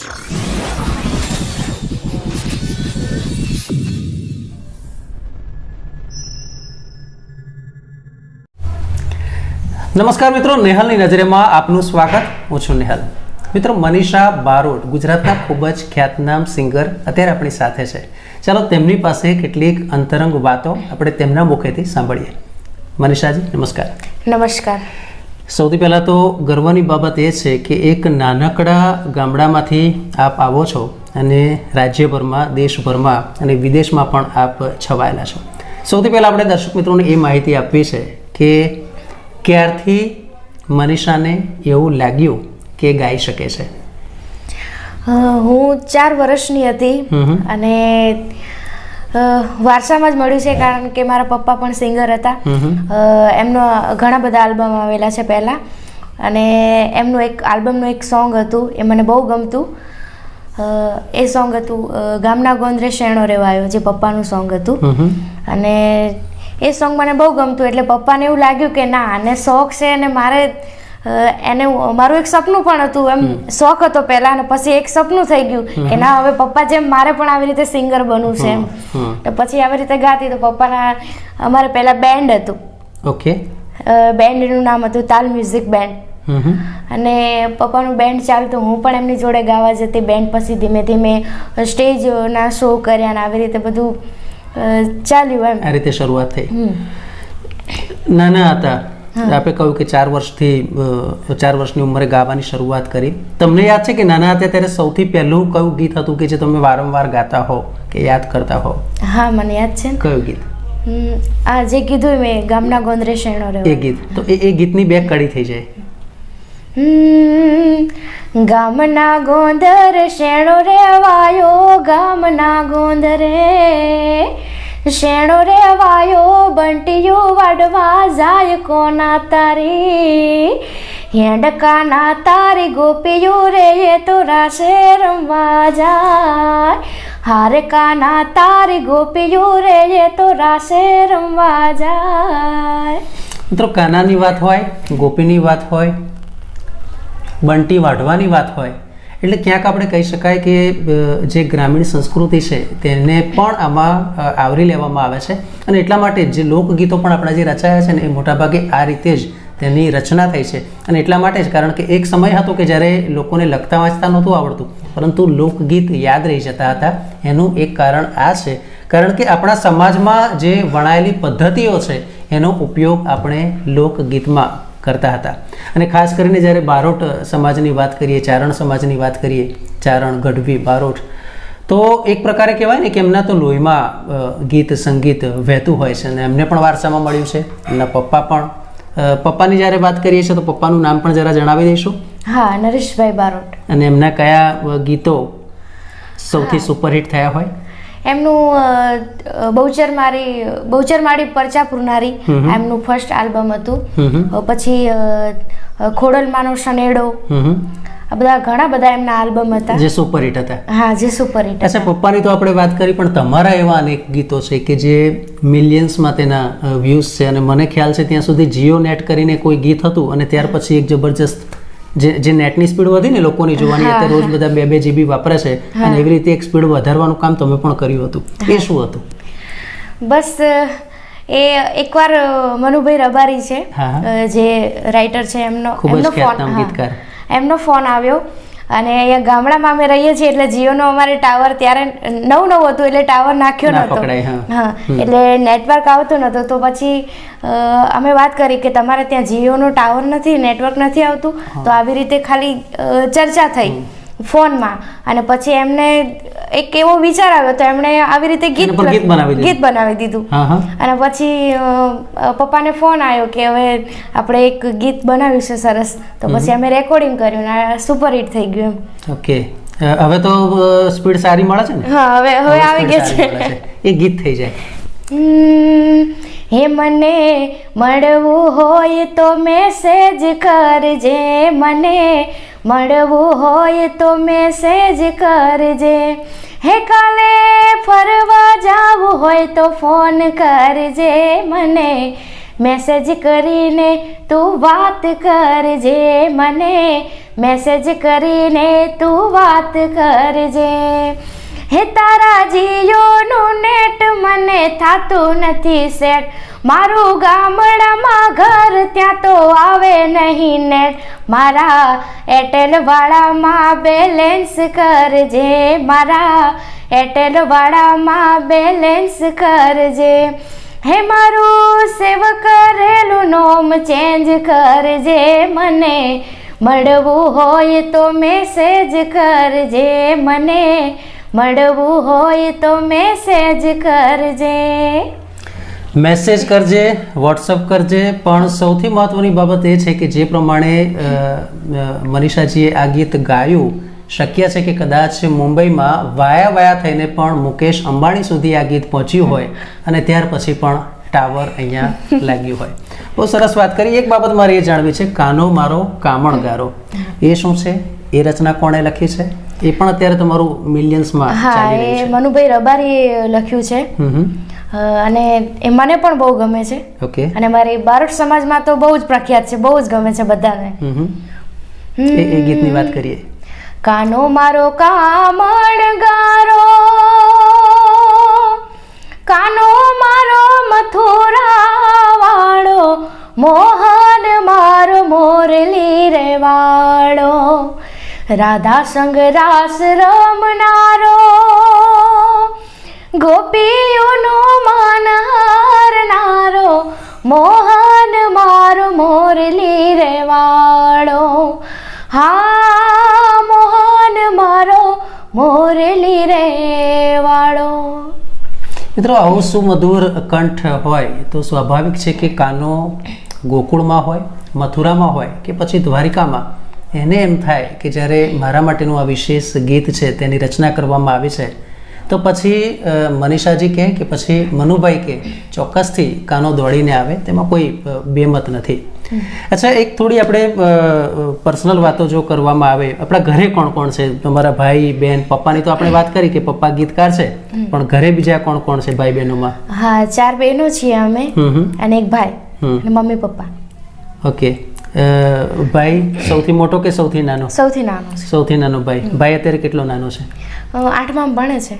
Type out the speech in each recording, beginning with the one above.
નમસ્કાર મિત્રો, નેહલની નજરેમાં આપનું સ્વાગત. હું છું નેહલ. મિત્રો, મનીષા બારોટ ગુજરાતના ખૂબ જ ખ્યાતનામ સિંગર અત્યારે આપણી સાથે છે. ચાલો તેમની પાસે કેટલીક અંતરંગ વાતો આપણે તેમના મુખેથી સાંભળીએ. મનીષાજી, નમસ્કાર. નમસ્કાર. સૌથી પહેલાં તો ગર્વની બાબત એ છે કે એક નાનકડા ગામડામાંથી આપ આવો છો અને રાજ્યભરમાં, દેશભરમાં અને વિદેશમાં પણ આપ છવાયેલા છો. સૌથી પહેલાં આપણે દર્શક મિત્રોને એ માહિતી આપવી છે કે ક્યારથી મનીષાને એવું લાગ્યું કે ગાઈ શકે છે? હું 4 વર્ષની હતી અને વારસામાં જ મળ્યું છે, કારણ કે મારા પપ્પા પણ સિંગર હતા. એમનો ઘણા બધા આલ્બમ આવેલા છે પહેલાં, અને એમનું એક આલ્બમનું એક સોંગ હતું, એ મને બહુ ગમતું. એ સોંગ હતું ગામના ગોંદરે શેણો રેવાયો, જે પપ્પાનું સોંગ હતું. અને એ સોંગ મને બહુ ગમતું, એટલે પપ્પાને એવું લાગ્યું કે ના, આને શોખ છે અને મારે એને, મારું એક સપનું પણ હતું. એમ શોખ હતો પહેલાં, અને પછી એક સપનું થઈ ગયું કે ના, હવે પપ્પા જેમ મારે પણ આવી રીતે સિંગર બનવું છે એમ. તો પછી આવી રીતે ગાતી. તો પપ્પાના, અમારે પહેલાં બેન્ડ હતું. ઓકે. બેન્ડનું નામ હતું તાલ મ્યુઝિક બેન્ડ. અને પપ્પાનું બેન્ડ ચાલતું, હું પણ એમની જોડે ગાવા જતી. બેન્ડ પછી ધીમે ધીમે સ્ટેજના શો કર્યા ને આવી રીતે બધું ચાલ્યું એમ. આ રીતે શરૂઆત થઈ. નાના હતા આપણે કહ્યું કે 4 વર્ષની ઉંમરે ગાવાની શરૂઆત કરી. તમને યાદ છે કે નાના હતા ત્યારે સૌથી પહેલું કયું ગીત હતું કે જે તમે વારંવાર ગાતા હો કે યાદ કરતા હો? હા, મને યાદ છે. કયું ગીત? આ જે કીધું મેં, ગામના ગોંદરે શેણો રેવાયો, એ ગીત. તો એ ગીતની બે કડી થઈ જાય. ગામના ગોંદર શેણો રેવાયો, ગામના ગોંદરે શેણો રેવાયો, બંટીયું વાડવા જાય કોના તારી, હેંડકાના તારી ગોપીયું રે એ તો રાસે રમવા જાય, હારકાના તારી ગોપીયું રે એ તો રાસે રમવા જાય. મિત્રો, કાનાની વાત હોય, ગોપીની વાત હોય, બંટી વાઢવાની વાત હોય, એટલે ક્યાંક આપણે કહી શકાય કે જે ગ્રામીણ સંસ્કૃતિ છે તેને પણ આમાં આવરી લેવામાં આવે છે. અને એટલા માટે જે લોકગીતો પણ આપણા જે રચાયા છે ને, એ મોટાભાગે આ રીતે જ તેની રચના થઈ છે. અને એટલા માટે જ, કારણ કે એક સમય હતો કે જ્યારે લોકોને લખતા વાંચતા નહોતું આવડતું, પરંતુ લોકગીત યાદ રહી જતા હતા. એનું એક કારણ આ છે, કારણ કે આપણા સમાજમાં જે વણાયેલી પદ્ધતિઓ છે એનો ઉપયોગ આપણે લોકગીતમાં કરતા હતા. અને ખાસ કરીને જ્યારે બારોટ સમાજની વાત કરીએ, ચારણ સમાજની વાત કરીએ, ચારણ, ગઢવી, બારોટ, તો એક પ્રકારે કહેવાય ને કે એમના તો લોહીમાં ગીત સંગીત વહેતું હોય છે. અને એમને પણ વારસામાં મળ્યું છે. એમના પપ્પા પણ. પપ્પાની જ્યારે વાત કરીએ છીએ તો પપ્પાનું નામ પણ જરા જણાવી દઈશું. હા, નરેશભાઈ બારોટ. અને એમના કયા ગીતો સૌથી સુપરહિટ થયા હોય? એમનું બહુચરમાળી પરચા પૂરનારી એમનું ફર્સ્ટ આલ્બમ હતું. પછી ખોડલમાનો શનેડો, આ બધા ઘણા બધા એમના આલ્બમ હતા જે સુપરહિટ હતા. હા, જે સુપરહિટ. અચ્છા, પપ્પાની તો આપણે વાત કરી, પણ તમારા એવા અનેક ગીતો છે કે જે મિલિયન્સમાં તેના વ્યૂઝ છે. અને મને ખ્યાલ છે ત્યાં સુધી જીઓ નેટ કરીને કોઈ ગીત હતું, અને ત્યાર પછી એક જબરજસ્ત જે નેટની સ્પીડ વધી ને લોકોની જોવાની, અત્યારે રોજ બધા 2 GB વાપરે છે, અને એવી રીતે એક સ્પીડ વધારવાનું કામ તમે પણ કર્યું હતું. એ શું હતું? બસ એ એકવાર મનુભાઈ રબારી છે, જે રાઇટર છે, એમનો ફોન આવ્યો. અને અહીંયા ગામડામાં અમે રહીએ છીએ, એટલે જીઓનો અમારે ટાવર ત્યારે નવું હતું, એટલે ટાવર નાખ્યો નહોતો. હા, એટલે નેટવર્ક આવતું નહોતું. તો પછી અમે વાત કરી કે તમારે ત્યાં જીઓનો ટાવર નથી, નેટવર્ક નથી આવતું. તો આવી રીતે ખાલી ચર્ચા થઈ ફોનમાં. અને પછી એમને એક એવો વિચાર આવ્યો, તો એમણે આવી રીતે ગીત બનાવી દીધું. અને પછી પપ્પાને ફોન આવ્યો કે હવે આપણે એક ગીત બનાવ્યું છે સરસ. તો પછી અમે રેકોર્ડિંગ કર્યું ને સુપરહિટ થઈ ગયું એમ. ઓકે. હવે તો સ્પીડ સારી મળે છે ને? હા, હવે આવી ગઈ છે. એ ગીત થઈ જાય. હે મને મળવું હોય તો મેસેજ કરજે, મને મળવું હોય તો મેસેજ કરજે, હે કાલે ફરવા જાવું હોય તો ફોન કરજે, મને મેસેજ કરીને તું વાત કરજે મને, મેસેજ કરીને તું વાત કરજે. હે તારા જીઓનું નેટ મને થાતું નથી સેટ, મારું ગામડામાં ઘર ત્યાં તો આવે નહીં નેટ, મારા એરટેલ વાળામાં બેલેન્સ કરજે, મારા એરટેલ વાળામાં બેલેન્સ કરજે. હે મારું સેવ કરેલું નોમ ચેન્જ કરજે મને, મળવું હોય તો મેસેજ કરજે મને, મળવું હોય તો મેસેજ કરજે. મેસેજ કરજે, વોટ્સઅપ કરજે, પણ સૌથી મહત્વની બાબત એ છે કે જે પ્રમાણે મનીષાજીએ આ ગીત ગાયું, શક્ય છે કે કદાચ મુંબઈમાં વાયા થઈને પણ મુકેશ અંબાણી સુધી આ ગીત પહોંચ્યું હોય અને ત્યાર પછી પણ ટાવર અહીંયા લાગ્યું હોય. બહુ સરસ વાત કરી. એક બાબત મારે એ જાણવી છે, કાનો મારો કામણગારો, એ શું છે? એ રચના કોણે લખી છે? એ પણ અત્યારે તમારું મિલિયન્સમાં ચાલી રહ્યું છે. મનુભાઈ રબારીએ લખ્યું છે અને એ મને પણ બહુ ગમે છે. ઓકે. અને મારી બારોટ સમાજમાં તો બહુ જ પ્રખ્યાત છે, બહુ જ ગમે છે બધાને. એ ગીતની વાત કરીએ. કાનો મારો કામણગારો, કાનો મારો મથુરા વાળો, મોહન મારો મોરલી રે વાળો, રાધા સંગ રાસ રમનારો, ગોપીઓનો માન હારનારો, મોહન મારો મોરલી રે વાળો, હા મોહન મારો મોરલી રે વાળો. મિત્રો, આવું સુમધુર કંઠ હોય તો સ્વાભાવિક છે કે કાનો ગોકુળમાં હોય, મથુરામાં હોય કે પછી દ્વારિકામાં, એને એમ થાય કે જ્યારે મારા માટેનું આ વિશેષ ગીત છે તેની રચના કરવામાં આવી છે તો પછી મનીષાજી કહે કે પછી મનુભાઈ કહે, ચોક્કસથી કાનો દોડીને આવે, તેમાં કોઈ બેમત નથી. અચ્છા, એક થોડી આપણે પર્સનલ વાતો જો કરવામાં આવે, આપણા ઘરે કોણ કોણ છે? તમારા ભાઈ બહેન, પપ્પાની તો આપણે વાત કરી કે પપ્પા ગીતકાર છે, પણ ઘરે બીજા કોણ કોણ છે ભાઈ બહેનોમાં? હા, 4 બહેનો છીએ અમે અને એક ભાઈ અને મમ્મી પપ્પા. ઓકે. ભાઈ સૌથી મોટો કે સૌથી નાનો? સૌથી નાનો છે. સૌથી નાનો ભાઈ. ભાઈ અત્યારે કેટલો નાનો છે? 8માં ભણે છે.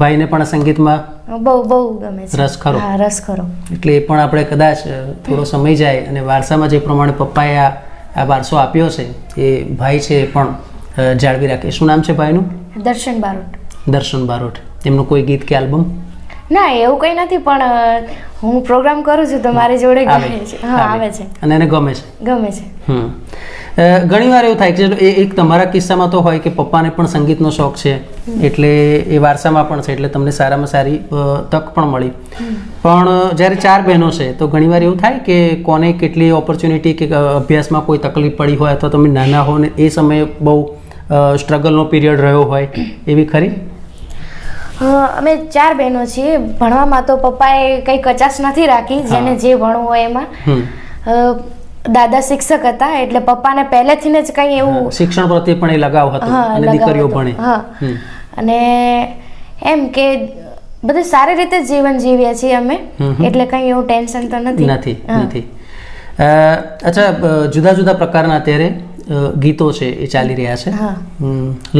ભાઈને પણ સંગીતમાં બહુ ગમે છે. રસ ખરો? હા, રસ ખરો. એટલે એ પણ આપણે કદાચ થોડો સમય જાય અને વારસામાં જે પ્રમાણે પપ્પાએ આ વારસો આપ્યો છે એ ભાઈ છે એ પણ જાળવી રાખે. શું નામ છે ભાઈનું? દર્શન બારોટ. દર્શન બારોટ. એમનું કોઈ ગીત કે આલ્બમ? ના, એવું કંઈ નથી, પણ હું પ્રોગ્રામ કરું છું તો મારી જોડે ગાય છે. હા, આવે છે અને એને ગમે છે. ગમે છે. ઘણી વાર એવું થાય કે એક તમારા કિસ્સામાં તો હોય કે પપ્પાને પણ સંગીતનો શોખ છે, એટલે એ વારસામાં પણ છે, એટલે તમને સારામાં સારી તક પણ મળી. પણ જ્યારે 4 બહેનો છે તો ઘણીવાર એવું થાય કે કોને કેટલી ઓપોર્ચ્યુનિટી કે અભ્યાસમાં કોઈ તકલીફ પડી હોય અથવા તમે નાના હો ને એ સમયે બહુ સ્ટ્રગલનો પીરિયડ રહ્યો હોય, એવી ખરી? અમે 4 બહેનો છીએ. ભણવામાં તો પપ્પાએ કંઈ કચાશ નથી રાખી, જેને જે ભણવું હોય એમાં. દાદા શિક્ષક હતા એટલે પપ્પાને પહેલેથી જ કંઈ એવું શિક્ષણ પ્રત્યે પણ એ લગાવ હતો અને દીકરીઓ ભણે. અને એમ કે બધું સારી રીતે જીવન જીવીએ છીએ અમે, એટલે કંઈ એવું ટેન્શન તો નથી. અચ્છા, જુદા જુદા પ્રકારના અત્યારે ગીતો છે એ ચાલી રહ્યા છે.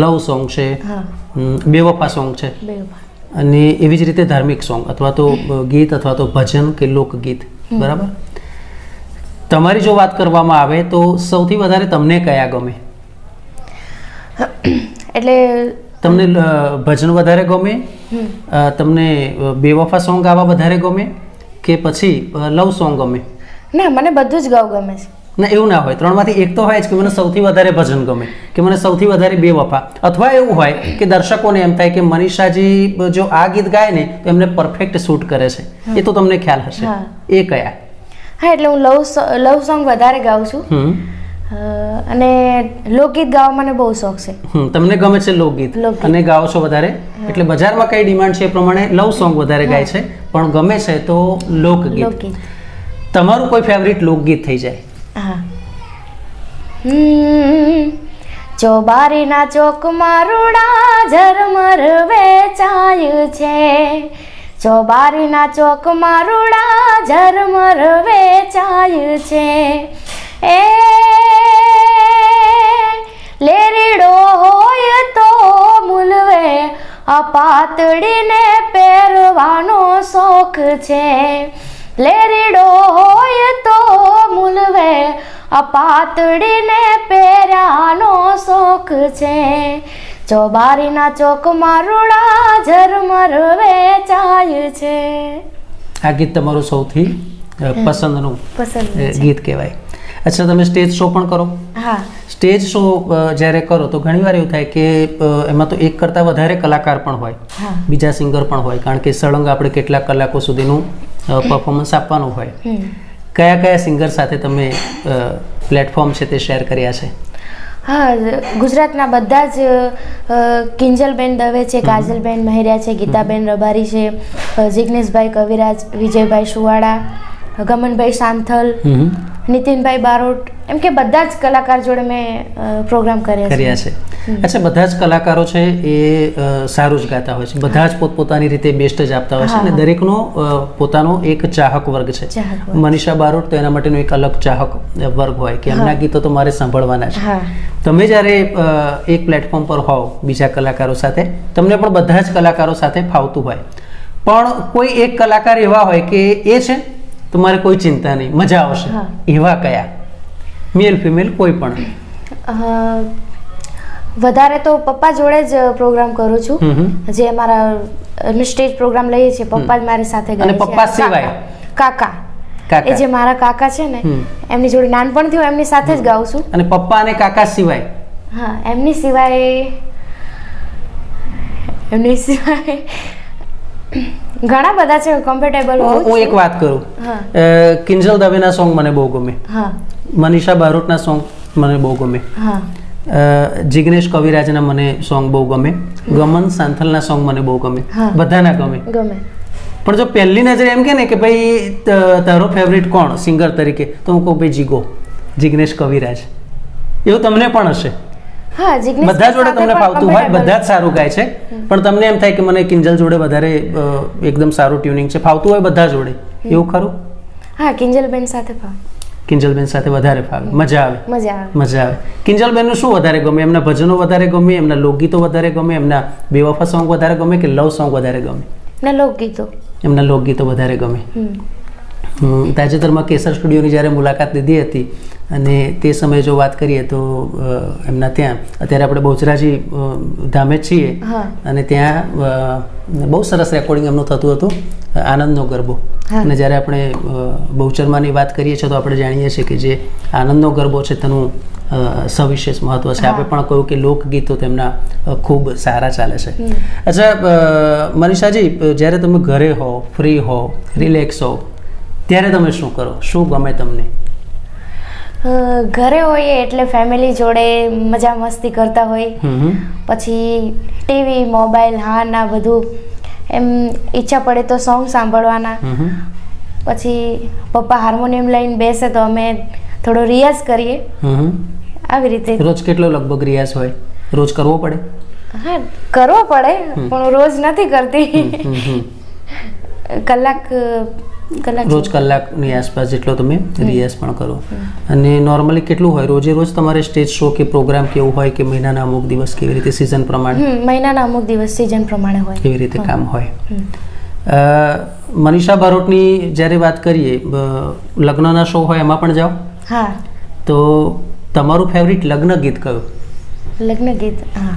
લવ સોંગ છે, બેવફા સોંગ છે, અને એવી જ રીતે ધાર્મિક સોંગ અથવા તો ગીત અથવા તો ભજન કે લોકગીત. બરાબર. તમારી જો વાત કરવામાં આવે તો સૌથી વધારે તમને કયા ગમે? એટલે તમને ભજન વધારે ગમે, તમને બેવફા સોંગ ગાવા વધારે ગમે કે પછી લવ સોંગ ગમે? ના, મને બધું જ ગાવું ગમે છે. ના, એવું ના હોય, 3માંથી એક તો હોય જ કે મને સૌથી વધારે ભજન ગમે કે મને સૌથી વધારે બેવફા, અથવા એવું હોય કે દર્શકોને એમ થાય કે મનીષાજી જો આ ગીત ગાય ને તો એમને પરફેક્ટ શૂટ કરે છે. એ તો તમને ખ્યાલ હશે. એ કયા? હા, એટલે હું લવ સોંગ વધારે ગાઉં છું અને લોકગીત ગાવા મને બહુ શોખ છે. તમને ગમે છે લોકગીત અને ગાઓ છો વધારે, એટલે બજારમાં કઈ ડિમાન્ડ છે એ પ્રમાણે લવ સોંગ વધારે ગાય છે, પણ ગમે છે તો લોકગીત. તમારું કોઈ ફેવરિટ લોકગીત થઈ જાય? ચોબારીના ચોકમાં રૂડા ઝરમર વેચાય છે, ચોબારીના ચોકમાં રૂડા ઝરમર વેચાય છે, એ લેરીડો હોય તો મૂલવે આ પાતળીને પહેરવાનો શોખ છે, લેરીડો હોય તો મૂલવે આ પાતળીને પહેરવાનો શોખ છે, ચોબારીના ચોકમાં રૂડા ઝરમર વેચાય છે. આ ગીત તમારું સૌથી પસંદનું પસંદ ગીત કહેવાય. અચ્છા, તમે સ્ટેજ શો પણ કરો? હા. સ્ટેજ શો જ્યારે કરો તો ઘણીવાર એવું થાય કે એમાં તો એક કરતાં વધારે કલાકાર પણ હોય, બીજા સિંગર પણ હોય, કારણ કે સળંગ આપણે કેટલાક કલાકો સુધીનું પરફોર્મન્સ આપવાનું હોય. કયા કયા સિંગર સાથે તમે પ્લેટફોર્મ છે તે શેર કર્યા છે? હા, ગુજરાતના બધા જ કિંજલબેન દવે છે, કાજલબેન મહેરિયા છે, ગીતાબેન રબારી છે, જિગ્નેશભાઈ કવિરાજ, વિજયભાઈ સુવાડા, ગમનભાઈ સાંથલ, નીતિનભાઈ બારોટ, એમ કે બધા જ કલાકાર જોડે મેં પ્રોગ્રામ કર્યા છે. અચ્છા, બધા જ કલાકારો છે એ સારું જ ગાતા હોય છે, બધા જ પોતપોતાની રીતે બેસ્ટ જ આપતા હોય છે, અને દરેકનો પોતાનો એક ચાહક વર્ગ છે. મનીષા બારોટ તો એના માટેનો એક અલગ ચાહક વર્ગ હોય કે એમના ગીતો તો મારે સાંભળવાના છે. તમે જ્યારે એક પ્લેટફોર્મ પર હોવ બીજા કલાકારો સાથે, તમને પણ બધા જ કલાકારો સાથે ફાવતું હોય, પણ કોઈ એક કલાકાર એવા હોય કે એ છે તમારે કોઈ ચિંતા નહીં, મજા આવશે, એવા કયા? મેલ ફિમેલ કોઈ પણ? વધારે તો પપ્પા જોડે જ પ્રોગ્રામ કરું છું, જે અમારા સ્ટેજ પ્રોગ્રામ લઈએ છીએ પપ્પા જ મારી સાથે ગાય છે. અને પપ્પા સિવાય કાકા, એ જે મારા કાકા છે ને એમની જોડે નાનપણથી હું એમની સાથે જ ગાઉં છું. અને પપ્પા અને કાકા સિવાય? હા, એમની સિવાય ઘણા બધા છે કમ્ફર્ટેબલ. હું એક વાત કરું, કિંજલ દવેના સોંગ મને બહુ ગમે, મનીષા બારોટના સોંગ મને બહુ ગમે, જિગ્નેશ કવિરાજના મને સોંગ બહુ ગમે, ગમન સાંથલના સોંગ મને બહુ ગમે, બધાના ગમે. પણ જો પહેલી નજરે એમ કે ને કે ભાઈ તારો ફેવરિટ કોણ સિંગર તરીકે, તો હું કહું ભાઈ જિગ્નેશ કવિરાજ. એવું તમને પણ હશે? બધા જોડે તમને ફાવતું હોય, બધા જ સારું ગાય છે, પણ તમને એમ થાય કે મને કિંજલ જોડે વધારે એકદમ સારું ટ્યુનિંગ છે, ફાવતું હોય બધા જોડે, એવું ખરું? હા, કિંજલબેન સાથે ફાવે. કિંજલબેન સાથે વધારે ફાવે, મજા આવે. કિંજલબેનનું શું વધારે ગમે? એમના ભજનો વધારે ગમે, એમના લોકગીતો વધારે ગમે, એમના બેવફા સોંગ વધારે ગમે કે લવ સોંગ વધારે ગમે? એમના લોકગીતો વધારે ગમે. તાજેતરમાં કેસર સ્ટુડિયોની જ્યારે મુલાકાત લીધી હતી અને તે સમયે જો વાત કરીએ તો એમના ત્યાં અત્યારે આપણે બહુચરાજી ધામે છીએ અને ત્યાં બહુ સરસ રેકોર્ડિંગ એમનું થતું હતું, આનંદનો ગરબો. અને જ્યારે આપણે બહુચરમાની વાત કરીએ છીએ તો આપણે જાણીએ છીએ કે જે આનંદનો ગરબો છે તેનું સવિશેષ મહત્વ છે. આપણે પણ કહ્યું કે લોકગીતો તેમના ખૂબ સારા ચાલે છે. અચ્છા મનીષાજી, જ્યારે તમે ઘરે હો, ફ્રી હો, રિલેક્સ હો, ત્યારે તમે શું કરો? શું ગમે તમને? ઘરે હોઈએ એટલે ફેમિલી જોડે મજા મસ્તી કરતા હોય, પછી ટીવી, મોબાઈલ, ના બધું એમ ઈચ્છા પડે તો સોંગ સાંભળવાના, પછી પપ્પા હાર્મોનિયમ લઈને બેસે તો અમે થોડો રિયાઝ કરીએ, આવી રીતે. રોજ કેટલો લગભગ રિયાઝ હોય? રોજ કરવો પડે? હા, કરવો પડે, પણ રોજ નથી કરતી. કલાક રોજ કલાકની આસપાસ જેટલો તમે રિયાઝ પણ કરો. અને નોર્મલી કેટલું હોય રોજે રોજ તમારે સ્ટેજ શો કે પ્રોગ્રામ કેવું હોય કે મહિનાના અમુક દિવસ કેવી રીતે સિઝન પ્રમાણે? મહિનાના અમુક દિવસ સિઝન પ્રમાણે હોય, કેવી રીતે કામ હોય. મનીષા બારોટની જ્યારે વાત કરીએ, લગ્નના શો હોય એમાં પણ જાઓ? હા. તો તમારું ફેવરિટ લગ્ન ગીત કયું? લગ્ન ગીત, હા,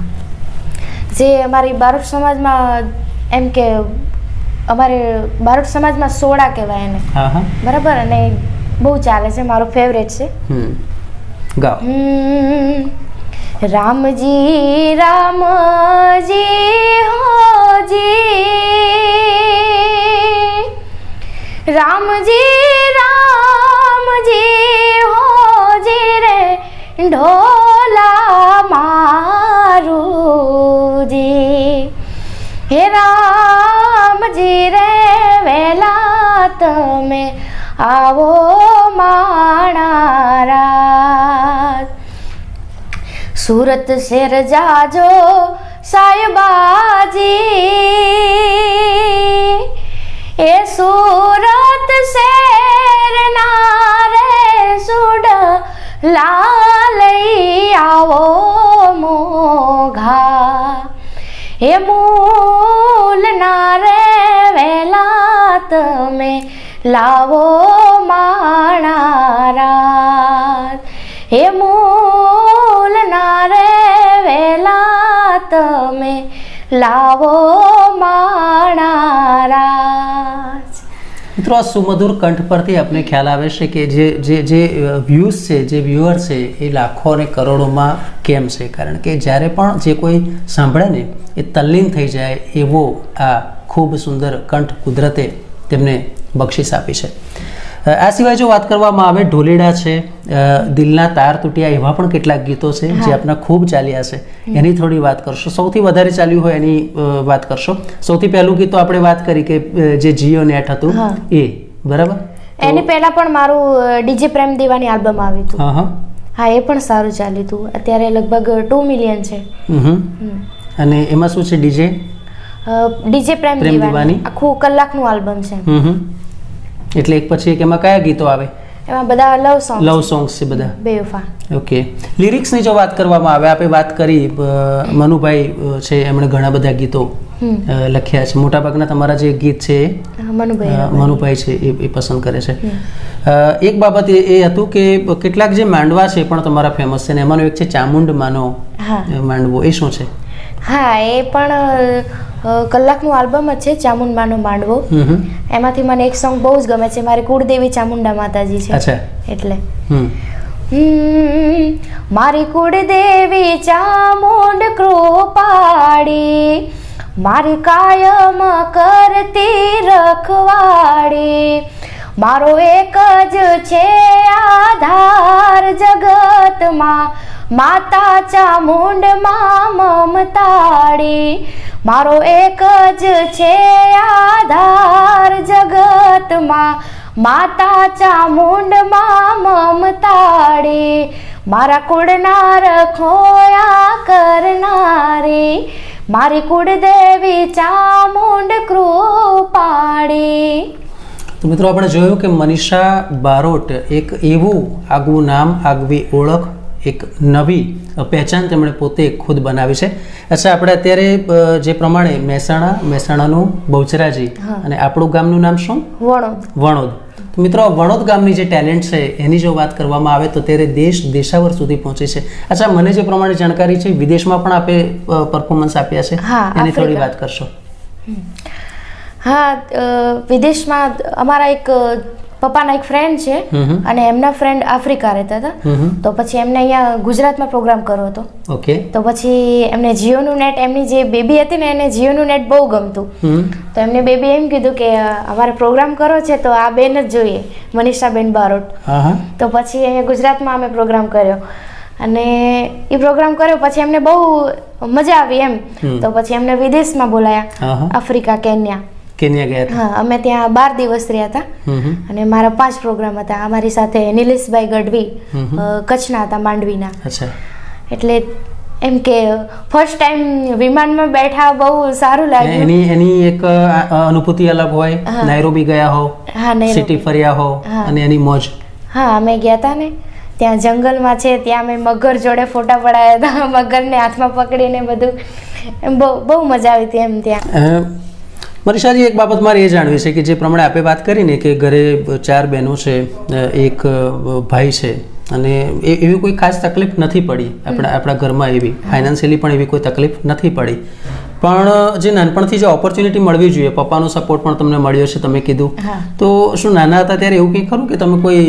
જે અમારી બારોટ સમાજમાં એમ કે અમારે બારોટ સમાજમાં સોડા કહેવાય એને, બરાબર, અને બહુ ચાલે છે, મારું ફેવરેટ છે. ગાઓ. રામજી રામજી હોજી, રામજી રામજી હોજી રે ઢોલા મારુજી, હે રામજી રે વેલા તમે આવો માણા રાત, સુરત શેર જાજો સાહેબાજી, એ સુરત શેરના રે સુડ લાલઈ આવો મોઘા એ મૂલના રે વેલા તમે લાવો માણા રાત એ મૂલના રે વેલા તમે લાવો માણા રાત. મિત્રો, આ સુમધુર કંઠ પરથી આપણે ખ્યાલ આવે છે કે જે વ્યૂઝ છે, જે વ્યુઅર છે એ લાખો અને કરોડોમાં કેમ છે. કારણ કે જ્યારે પણ જે કોઈ સાંભળે ને એ તલ્લીન થઈ જાય એવો આ ખૂબ સુંદર કંઠ કુદરતે તેમને બક્ષિસ આપી છે. આ સિવાય જો વાત કરવામાં આવે, ઢોલેડા છે, દિલના તાર તૂટ્યા, એવા પણ કેટલાક ગીતો છે જે આપણા ખૂબ ચાલ્યા છે. એની થોડી વાત કરશો. સૌથી વધારે ચાલ્યું હોય એની વાત કરશો. સૌથી પહેલું ગીત તો આપણે વાત કરી કે જે જીઓ નેટ હતું એ, બરાબર? એની પહેલા પણ મારું ડીજે પ્રેમ દીવાની આલ્બમ આવી હતું. હા, એ પણ સારું ચાલ્યું હતું. અત્યારે લગભગ 2 મિલિયન છે. અને એમાં શું છે? ડીજે પ્રેમ દીવાની આખું કલાકનું આલ્બમ છે. એટલે એક પછી એક એમાં કયા ગીતો આવે? એમાં બધા લવ સોંગ્સ છે બધા. બેવફા. ઓકે. લિરિક્સની જો વાત કરવામાં આવે, આપણે વાત કરી મનુભાઈ છે, એમણે ઘણા બધા ગીતો લખ્યા છે. મોટાભાગના તમારા જે ગીત છે મનુભાઈ છે એ પસંદ કરે છે. એક બાબત એ હતું કે કેટલાક જે માંડવા છે પણ તમારા ફેમસ છે, ને એમાંનો એક છે ચામુંડ માનો માંડવો. એ શું છે? હા, એ પણ કલાકનું આલ્બમ જ છે, ચામુંડ માનો માંડવો. એમાંથી મને એક સોંગ બહુ જ ગમે છે. મારી કુળદેવી ચામુંડા માતાજી છે. અચ્છા. એટલે મારી કુળદેવી ચામુંડ કૃપાળી, મારી કાયમ કરતી રખવાડી, મારો એક જ છે આધાર જગતમાં, માતા ચામુંડમાં મમતાડી, મારો એક જ છે આધાર જગતમાં, માતા ચામુંડમાં મમતાડી, મારા કુળના રખોયા કરનારી, મારી કુળદેવી ચામુંડ કૃપાળી. તો મિત્રો, આપણે જોયું કે મનીષા બારોટ એક એવું આગવું નામ, આગવી ઓળખ, એક નવી પહેચાન તેમણે પોતે ખુદ બનાવી છે. અચ્છા, આપણે અત્યારે જે પ્રમાણે મહેસાણાનું બહુચરાજી અને આપણું ગામનું નામ શું? વણોદ. તો મિત્રો, વણોદ ગામની જે ટેલેન્ટ છે એની જો વાત કરવામાં આવે તો ત્યારે દેશાવર સુધી પહોંચી છે. અચ્છા, મને જે પ્રમાણે જાણકારી છે, વિદેશમાં પણ આપે પરફોર્મન્સ આપ્યા છે, એની થોડી વાત કરશો. હા, વિદેશમાં અમારા એક પપ્પાના એક ફ્રેન્ડ છે અને એમના ફ્રેન્ડ આફ્રિકા રહેતા હતા. તો પછી એમને અહીંયા ગુજરાતમાં પ્રોગ્રામ કર્યો હતો. ઓકે. તો પછી એમને જીઓનું નેટ, એમની જે બેબી હતી ને એને જીઓનું નેટ બહુ ગમતું. તો એમને બેબી એમ કીધું કે અમારે પ્રોગ્રામ કરો છે તો આ બેન જ જોઈએ, મનીષાબેન બારોટ. તો પછી અહીંયા ગુજરાતમાં અમે પ્રોગ્રામ કર્યો અને એ પ્રોગ્રામ કર્યો પછી એમને બહુ મજા આવી એમ. તો પછી એમને વિદેશમાં બોલાયા, આફ્રિકા, કેન્યા ગયા હતા. હા, અમે ત્યાં 12 દિવસ રહ્યા હતા અને મારા 5 પ્રોગ્રામ હતા. અમારી સાથે નિલેશભાઈ ગઢવી કચ્છના હતા, માંડવીના. એટલે એમ કે ફર્સ્ટ ટાઈમ વિમાનમાં બેઠા, બહુ સારું લાગ્યું. એની એક અનુભૂતિ અલગ હોય. નાયરોબી ગયા હો, સિટી ફર્યા હો અને એની મોજ. હા, અમે ગયા હતા ને ત્યાં જંગલમાં છે, ત્યાં અમે મગર જોડે ફોટા પડાયા હતા, મગરને હાથમાં પકડીને બધું. એમ બહુ મજા આવી હતી એમ ત્યાં. મનીષાજી, એક બાબત મારે એ જાણવી છે કે જે પ્રમાણે આપણે વાત કરીને કે ઘરે 4 બહેનો છે, એક ભાઈ છે, અને એવી કોઈ ખાસ તકલીફ નથી પડી આપણા ઘરમાં, એવી ફાઇનાન્શિયલી પણ એવી કોઈ તકલીફ નથી પડી. પણ જે નાનપણથી જે ઓપોર્ચ્યુનિટી મળવી જોઈએ, પપ્પાનો સપોર્ટ પણ તમને મળ્યો છે, તમે કીધું. તો શું નાના હતા ત્યારે એવું કંઈ ખરું કે તમે કોઈ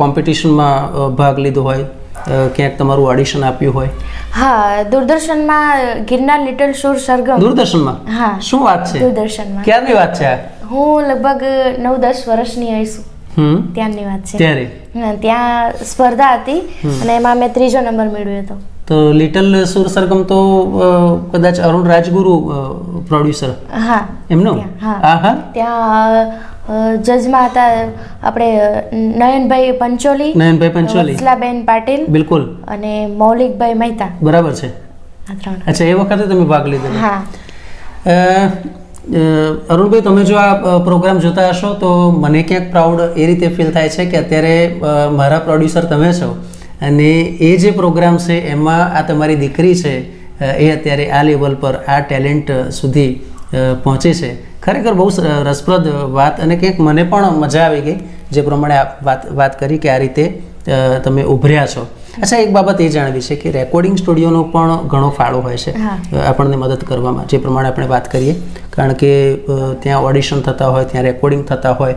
કોમ્પિટિશનમાં ભાગ લીધો હોય, ક્યાંક તમારું ઓડિશન આપ્યું હોય? હા, દૂરદર્શનમાં ગિરનાર લિટલ શૂર સરગમ. દૂરદર્શનમાં? હા. શું વાત છે? દૂરદર્શનમાં. ક્યારની વાત છે? હું લગભગ 9-10 વર્ષની હઈશું. ત્યારની વાત છે. ત્યારે ત્યાં સ્પર્ધા હતી અને એમાં મેં 3જો નંબર મેળવ્યો હતો. તો લિટલ સુર સરગમ તો કદાચ અરુણ રાજગુરુ પ્રોડ્યુસર? હા, એમનું. હા. ત્યાં જજમાં હતા આપણે નયનભાઈ પંચોલી, વત્સલાબેન પાટીલ, બિલકુલ, અને મૌલિકભાઈ મહેતા. બરાબર છે. અચ્છા, એ વખતે તમે ભાગ લીધો? હા. અરુણભાઈ, તમે જો આ પ્રોગ્રામ જોતા હશો તો મને ક્યાંક પ્રાઉડ એ રીતે ફીલ થાય છે કે અત્યારે મારા પ્રોડ્યુસર તમે છો અને એ જે પ્રોગ્રામ છે એમાં આ તમારી દીકરી છે એ અત્યારે આ લેવલ પર આ ટેલેન્ટ સુધી પહોંચે છે. ખરેખર બહુ રસપ્રદ વાત અને કંઈક મને પણ મજા આવી ગઈ જે પ્રમાણે વાત કરી કે આ રીતે તમે ઉભર્યા છો. અચ્છા, એક બાબત એ જાણવી છે કે રેકોર્ડિંગ સ્ટુડિયોનો પણ ઘણો ફાળો હોય છે આપણને મદદ કરવામાં, જે પ્રમાણે આપણે વાત કરીએ, કારણ કે ત્યાં ઓડિશન થતા હોય, ત્યાં રેકોર્ડિંગ થતા હોય,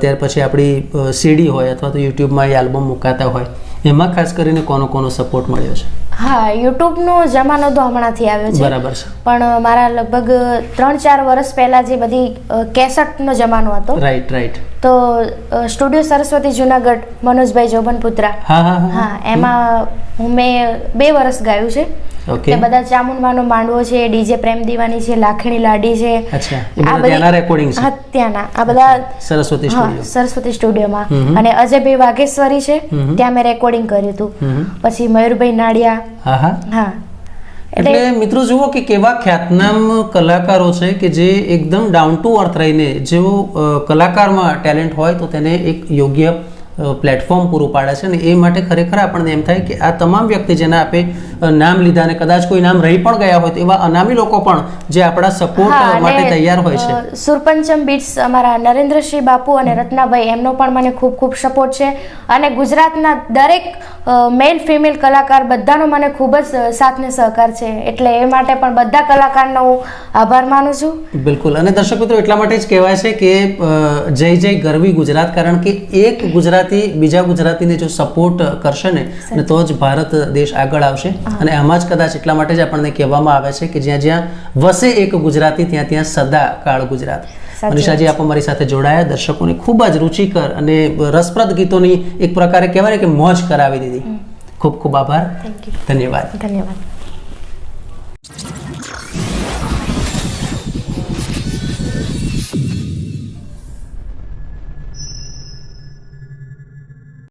ત્યાર પછી આપણી સીડી હોય અથવા તો યુટ્યુબમાં એ આલ્બમ મુકાતા હોય, એમાં ખાસ કરીને કોનો સપોર્ટ મળ્યો છે? હા, યુટ્યુબનો જમાનો તો હમણાંથી આવ્યો છે. બરાબર છે. પણ મારા લગભગ 3-4 વર્ષ પહેલા જે બધી કેસેટનો જમાનો હતો, રાઈટ, તો સ્ટુડિયો સરસ્વતી જુનાગઢ, મનોજભાઈ જોબનપુત્રા, હા, એમાં મેં 2 વર્ષ ગાયું છે. કે બધા ચામુંડમાનો માંડવો છે, ડીજે પ્રેમ દીવાની છે, લાખણી લાડી છે, આ બધા રેકોર્ડિંગ છે ત્યાંના, આ બધા સરસ્વતી સ્ટુડિયોમાં. અને અજયભાઈ વાઘેશ્વરી છે, ત્યાં મેં રેકોર્ડિંગ કર્યું હતું. પછી મયુરભાઈ નાડિયા. હા, એટલે મિત્રો જુઓ કે કેવા ખ્યાતનામ કલાકારો છે કે જે એકદમ ડાઉન ટુ અર્થ રહીને, જેઓ કલાકારમાં ટેલેન્ટ હોય તો તેને એક યોગ્ય પ્લેટફોર્મ પૂરું પાડે છે. અને એ માટે ખરેખર આપણને એમ થાય કે આ તમામ વ્યક્તિ જેના આપે નામ લીધા અને કદાચ કોઈ નામ રહી પણ ગયા હોય તો એવા અનામી લોકો પણ જે આપણા સપોર્ટ માટે તૈયાર હોય છે. સુરપંચમ બીટ્સ અમારા નરેન્દ્રસિંહ બાપુ અને રત્નાભાઈ, એમનો પણ મને ખૂબ સપોર્ટ છે. અને ગુજરાતના દરેક મેલ ફિમેલ કલાકાર બધાનો મને ખૂબ જ સાથ ને સહકાર છે. એટલે એ માટે પણ બધા કલાકારનો હું આભાર માનું છું. બિલકુલ. અને દર્શક મિત્રો, એટલા માટે જ કહેવાય છે કે જય જય ગરવી ગુજરાત, કારણ કે એક ગુજરાતી બીજા ગુજરાતીને જો સપોર્ટ કરશે ને તો જ ભારત દેશ આગળ આવશે. અને આમાં જ કદાચ એટલા માટે જ આપણને કહેવામાં આવે છે કે જ્યાં જ્યાં વસે એક ગુજરાતી ત્યાં ત્યાં સદા કાળ ગુજરાત. મનીષાજી, આપ અમારી સાથે જોડાયા, દર્શકોને ખૂબ જ રુચિકર અને રસપ્રદ ગીતોની એક પ્રકારે કહેવાય કે મોજ કરાવી દીધી. ખૂબ આભાર. ધન્યવાદ.